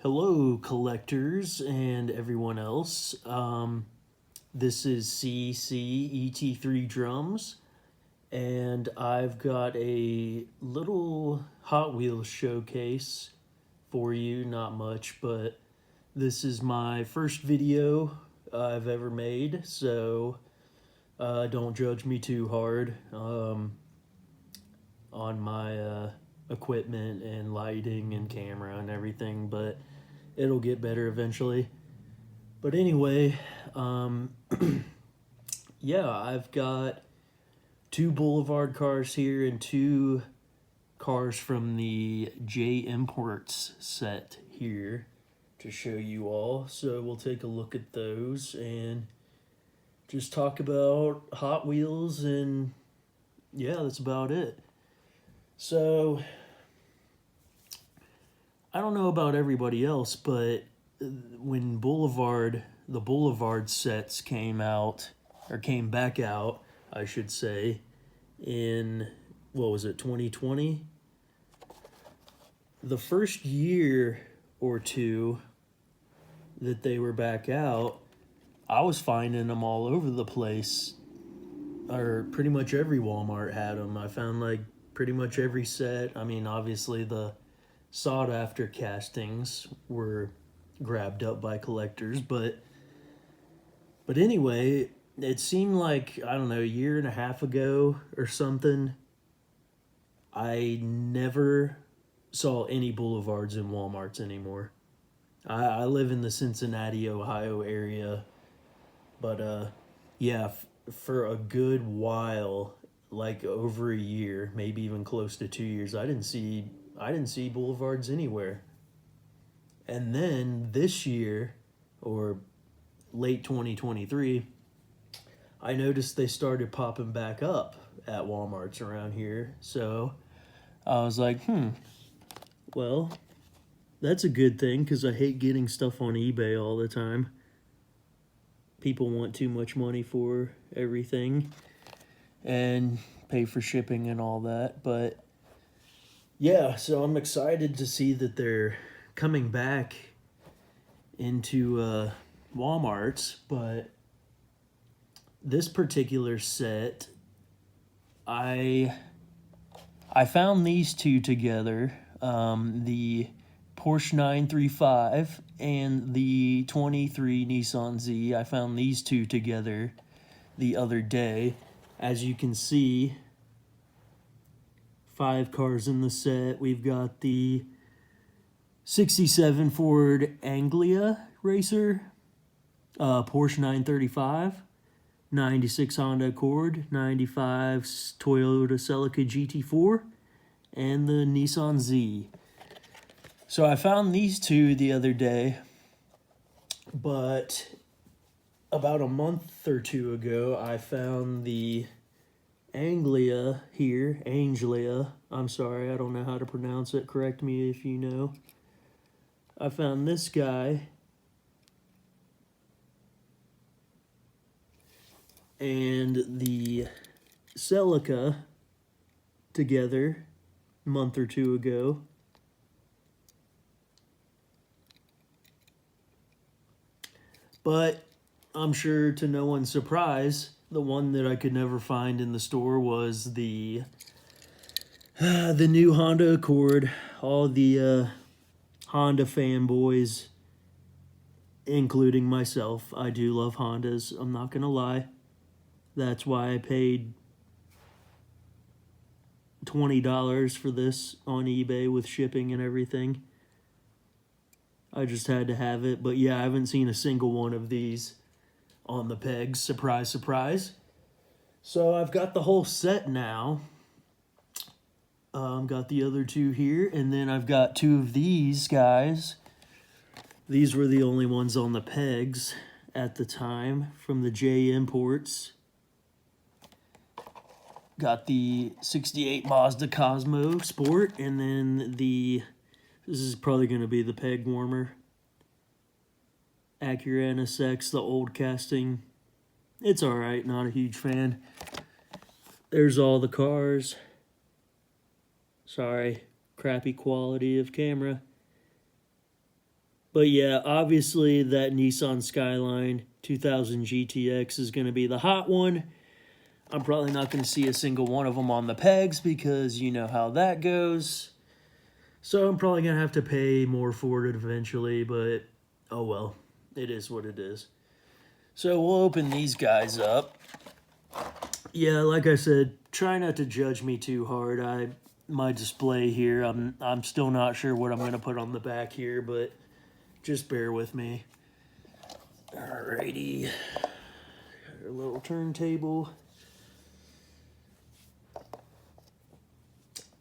Hello, collectors and everyone else. This is CCET3 Drums, and I've got a little Hot Wheels showcase for you. Not much, but this is my first video I've ever made, so don't judge me too hard on my equipment and lighting and camera and everything, but it'll get better eventually. But anyway, yeah, I've got two Boulevard cars here and two cars from the J Imports set here to show you all. So we'll take a look at those and just talk about Hot Wheels, and yeah, that's about it. So I don't know about everybody else, but when the Boulevard sets came out, or came back out, I should say, in, what was it, 2020? The first year or two that they were back out, I was finding them all over the place, or pretty much every Walmart had them. I found like pretty much every set. I mean, obviously the sought after castings were grabbed up by collectors, but anyway, it seemed like, I don't know, a year and a half ago or something, I never saw any Boulevards in Walmarts anymore. I live in the Cincinnati, Ohio area, but yeah, for a good while, like over a year, maybe even close to 2 years, I didn't see Boulevards anywhere. And then this year, or late 2023, I noticed they started popping back up at Walmarts around here. So I was like, well, that's a good thing, because I hate getting stuff on eBay all the time. People want too much money for everything and pay for shipping and all that. But yeah, so I'm excited to see that they're coming back into Walmart's. But this particular set, I found these two together, the Porsche 935 and the 23 Nissan Z. I found these two together the other day. As you can see, 5 cars in the set. We've got the 67 Ford Anglia Racer, Porsche 935, 96 Honda Accord, 95 Toyota Celica GT4, and the Nissan Z. So I found these two the other day, but about a month or two ago, I found the Anglia here, I'm sorry, I don't know how to pronounce it, correct me if you know. I found this guy, and the Celica together a month or two ago. But I'm sure to no one's surprise, the one that I could never find in the store was the new Honda Accord. All the Honda fanboys, including myself, I do love Hondas, I'm not gonna lie. That's why I paid $20 for this on eBay with shipping and everything. I just had to have it. But yeah, I haven't seen a single one of these on the pegs. Surprise, surprise. So I've got the whole set now. Got the other two here, and then I've got two of these guys. These were the only ones on the pegs at the time from the J Imports. Got the 68 Mazda Cosmo Sport, and then this is probably going to be the peg warmer, Acura NSX, the old casting. It's alright, not a huge fan. There's all the cars. Sorry, crappy quality of camera. But yeah, obviously that Nissan Skyline 2000 GTX is going to be the hot one. I'm probably not going to see a single one of them on the pegs because you know how that goes. So I'm probably going to have to pay more for it eventually, but oh well. It is what it is. So we'll open these guys up. Yeah, like I said, try not to judge me too hard. My display here, I'm still not sure what I'm going to put on the back here, but just bear with me. Alrighty. Our little turntable.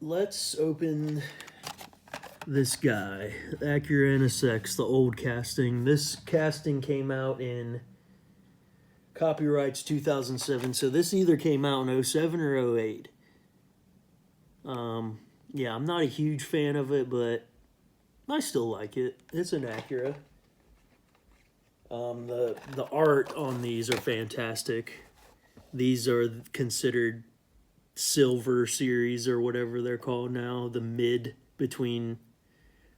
Let's open this guy, Acura NSX, the old casting. This casting came out in copyrights 2007, so this either came out in 07 or 08. Yeah, I'm not a huge fan of it, but I still like it. It's an Acura. The art on these are fantastic. These are considered silver series or whatever they're called now, the mid between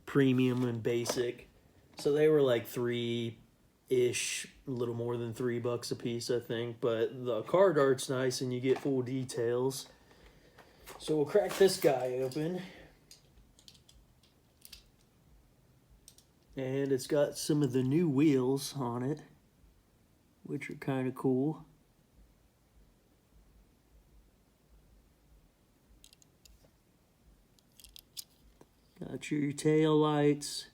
premium and basic. So they were like $3-ish, a little more than $3 a piece, I think. But the card art's nice and you get full details. So we'll crack this guy open. And it's got some of the new wheels on it, which are kind of cool. Got your tail lights.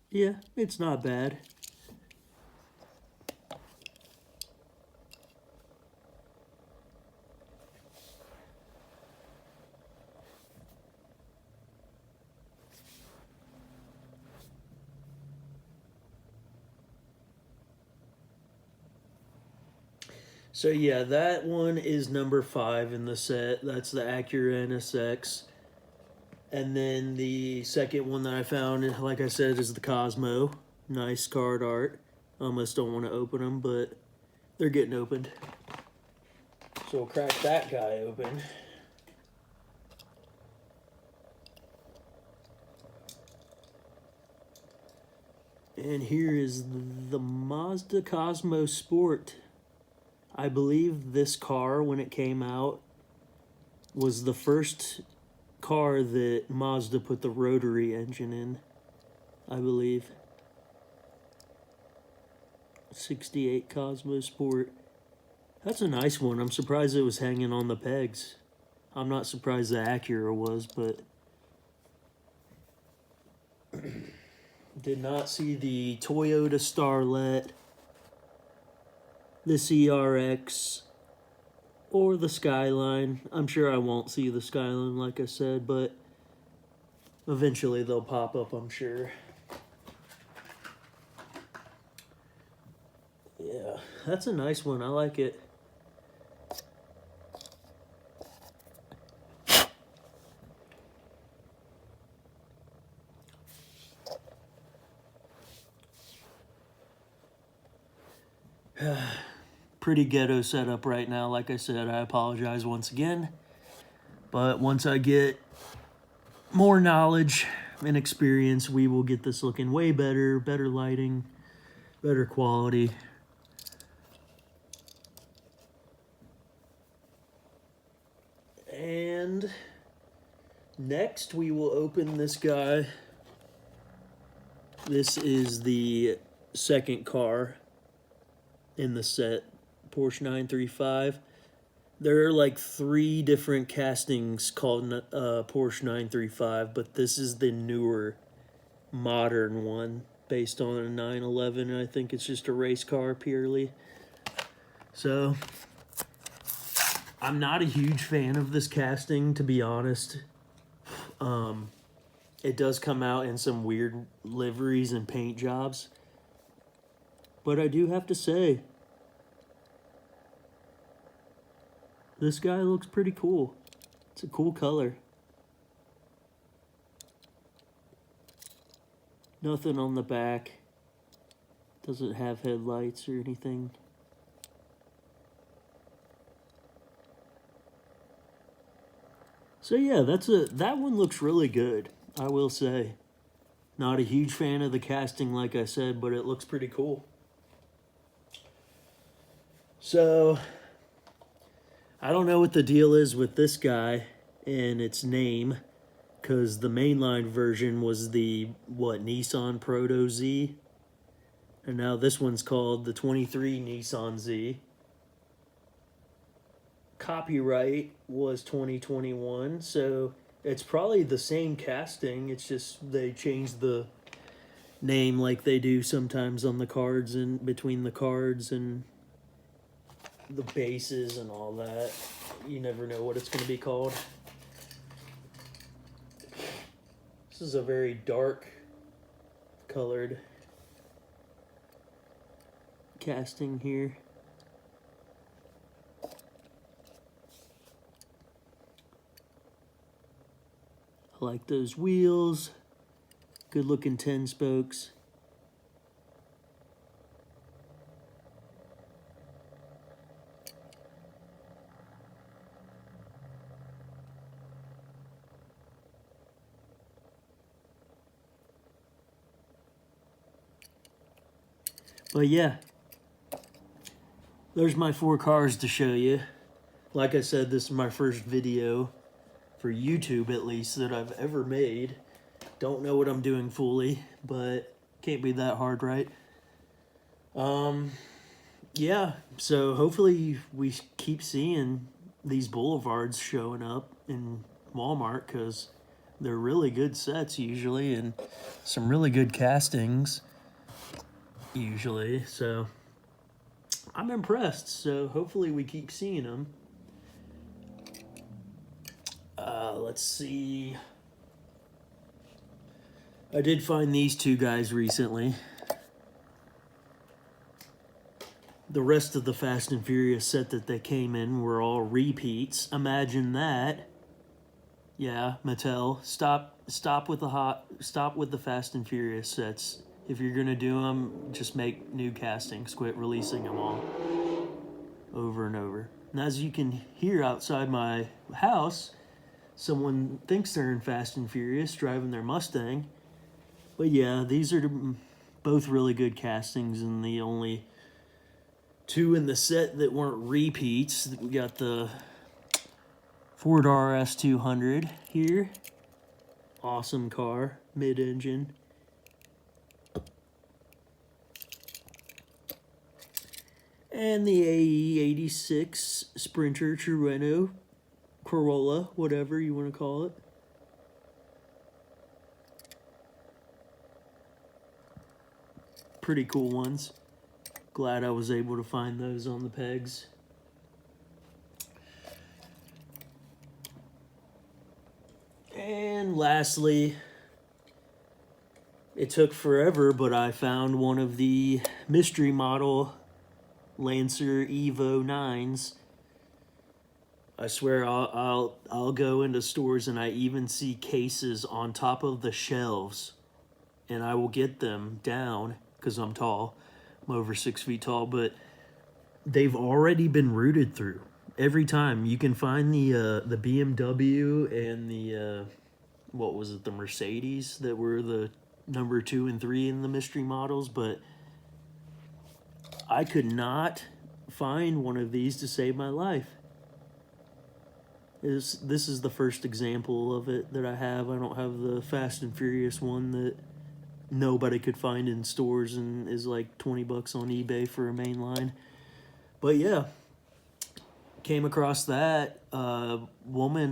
Yeah, it's not bad. So yeah, that one is number 5 in the set. That's the Acura NSX. And then the second one that I found, like I said, is the Cosmo. Nice card art. Almost don't want to open them, but they're getting opened. So we'll crack that guy open. And here is the Mazda Cosmo Sport. I believe this car, when it came out, was the first car that Mazda put the rotary engine in, I believe. 68 Cosmo Sport. That's a nice one. I'm surprised it was hanging on the pegs. I'm not surprised the Acura was, but did not see the Toyota Starlet, the CRX, or the Skyline. I'm sure I won't see the Skyline, like I said, but eventually they'll pop up, I'm sure. Yeah, that's a nice one. I like it. Pretty ghetto setup right now. Like I said, I apologize once again. But once I get more knowledge and experience, we will get this looking way better. Better lighting, better quality. And next we will open this guy. This is the second car in the set, Porsche 935. There are like 3 different castings called Porsche 935, but this is the newer, modern one based on a 911. I think it's just a race car purely. So, I'm not a huge fan of this casting, to be honest. It does come out in some weird liveries and paint jobs. But I do have to say, this guy looks pretty cool. It's a cool color. Nothing on the back. Doesn't have headlights or anything. So yeah, that one looks really good, I will say. Not a huge fan of the casting, like I said, but it looks pretty cool. So, I don't know what the deal is with this guy and its name, because the mainline version was the, Nissan Proto Z? And now this one's called the 23 Nissan Z. Copyright was 2021, so it's probably the same casting. It's just they changed the name like they do sometimes on the cards and between the cards and the bases and all that. You never know what it's going to be called. This is a very dark colored casting here. I like those wheels. Good looking 10 spokes. But yeah, there's my 4 cars to show you. Like I said, this is my first video, for YouTube at least, that I've ever made. Don't know what I'm doing fully, but can't be that hard, right? Yeah, so hopefully we keep seeing these boulevards showing up in Walmart, because they're really good sets usually, and some really good castings usually, so I'm impressed. So hopefully we keep seeing them. Let's see. I did find these 2 guys recently. The rest of the Fast and Furious set that they came in were all repeats. Imagine that. Yeah, Mattel, stop with the Fast and Furious sets. If you're gonna do them, just make new castings. Quit releasing them all over and over. And as you can hear outside my house, someone thinks they're in Fast and Furious driving their Mustang. But yeah, these are both really good castings, and the only 2 in the set that weren't repeats. We got the Ford RS 200 here. Awesome car, mid-engine. And the AE 86 Sprinter Trueno Corolla, whatever you want to call it. Pretty cool ones. Glad I was able to find those on the pegs. And lastly, it took forever, but I found one of the mystery model Lancer Evo 9s. I swear I'll go into stores and I even see cases on top of the shelves, and I will get them down because I'm tall. I'm over 6 feet tall, but they've already been rooted through. Every time you can find the BMW and the what was it, the Mercedes that were the number 2 and 3 in the mystery models, but I could not find one of these to save my life. This is the first example of it that I have. I don't have the Fast and Furious one that nobody could find in stores and is like $20 on eBay for a main line. But yeah, came across that. A woman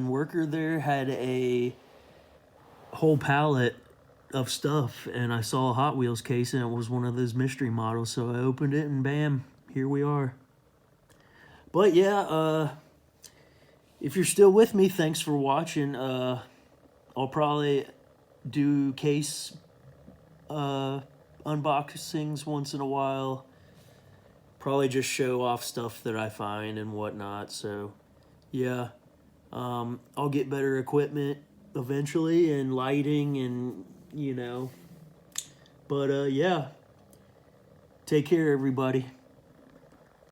worker there had a whole pallet of stuff, and I saw a Hot Wheels case, and it was one of those mystery models, so I opened it, and bam, here we are. But yeah, if you're still with me, thanks for watching. I'll probably do case unboxings once in a while. Probably just show off stuff that I find and whatnot. So yeah, I'll get better equipment eventually, and lighting, and but yeah, take care everybody.